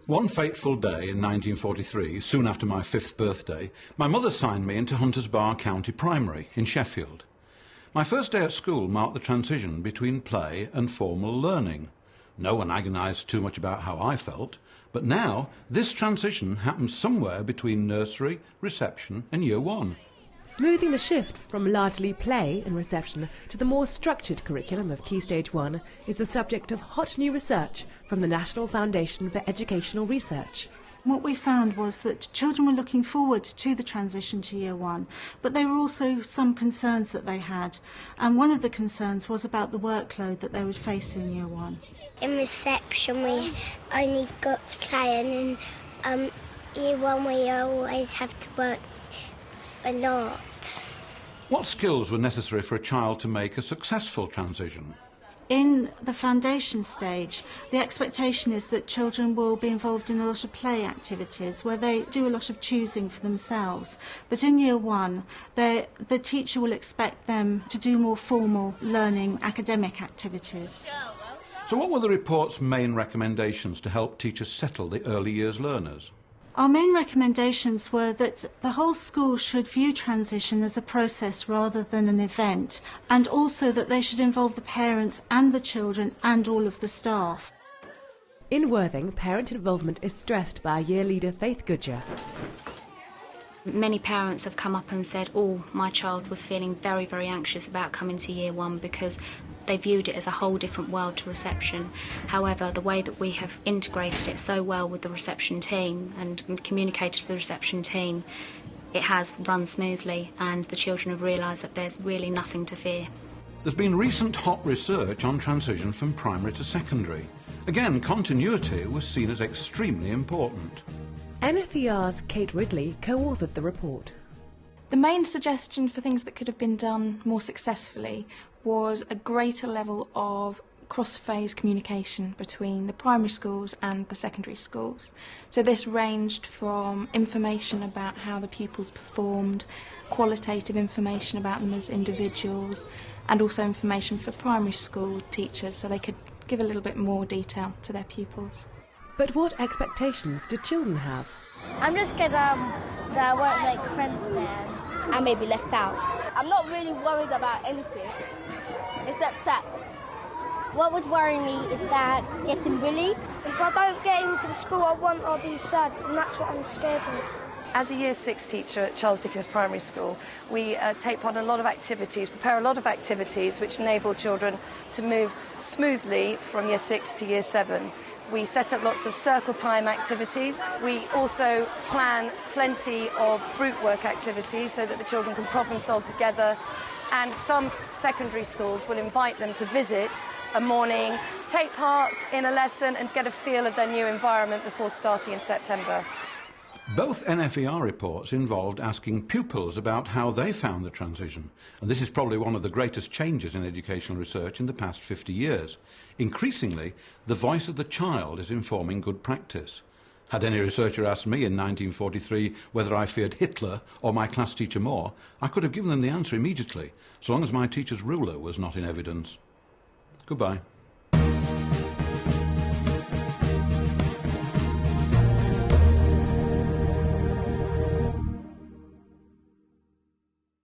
One fateful day in 1943, soon after my 5th birthday, my mother signed me into Hunters Bar County Primary in Sheffield. My first day at school marked the transition between play and formal learning. No one agonised too much about how I felt, but now this transition happens somewhere between nursery, reception and Year 1. Smoothing the shift from largely play and reception to the more structured curriculum of Key Stage 1 is the subject of hot new research from the National Foundation for Educational Research. What we found was that children were looking forward to the transition to Year 1, but there were also some concerns that they had. And one of the concerns was about the workload that they would face in Year 1. In reception we only got to play, and in Year 1 we always have to work a lot. What skills were necessary for a child to make a successful transition? In the foundation stage, the expectation is that children will be involved in a lot of play activities where they do a lot of choosing for themselves. But in Year 1, the teacher will expect them to do more formal learning academic activities. So what were the report's main recommendations to help teachers settle the early years learners? Our main recommendations were that the whole school should view transition as a process rather than an event, and also that they should involve the parents and the children and all of the staff. In Worthing, parent involvement is stressed by year leader Faith Goodger. Many parents have come up and said, my child was feeling very, very anxious about coming to Year 1 because they viewed it as a whole different world to reception. However, the way that we have integrated it so well with the reception team and communicated with the reception team, it has run smoothly, and the children have realised that there's really nothing to fear. There's been recent hot research on transition from primary to secondary. Again, continuity was seen as extremely important. NFER's Kate Ridley co-authored the report. The main suggestion for things that could have been done more successfully was a greater level of cross-phase communication between the primary schools and the secondary schools. So this ranged from information about how the pupils performed, qualitative information about them as individuals, and also information for primary school teachers so they could give a little bit more detail to their pupils. But what expectations do children have? I'm just scared that I won't make friends there. I may be left out. I'm not really worried about anything, except SATs. What would worry me is that getting bullied. If I don't get into the school I want, I'll be sad, and that's what I'm scared of. As a Year 6 teacher at Charles Dickens Primary School, we take part in a lot of activities, prepare a lot of activities which enable children to move smoothly from Year 6 to Year 7. We set up lots of circle time activities. We also plan plenty of group work activities so that the children can problem solve together. And some secondary schools will invite them to visit a morning, to take part in a lesson and to get a feel of their new environment before starting in September. Both NFER reports involved asking pupils about how they found the transition, and this is probably one of the greatest changes in educational research in the past 50 years. Increasingly, the voice of the child is informing good practice. Had any researcher asked me in 1943 whether I feared Hitler or my class teacher more, I could have given them the answer immediately, so long as my teacher's ruler was not in evidence. Goodbye.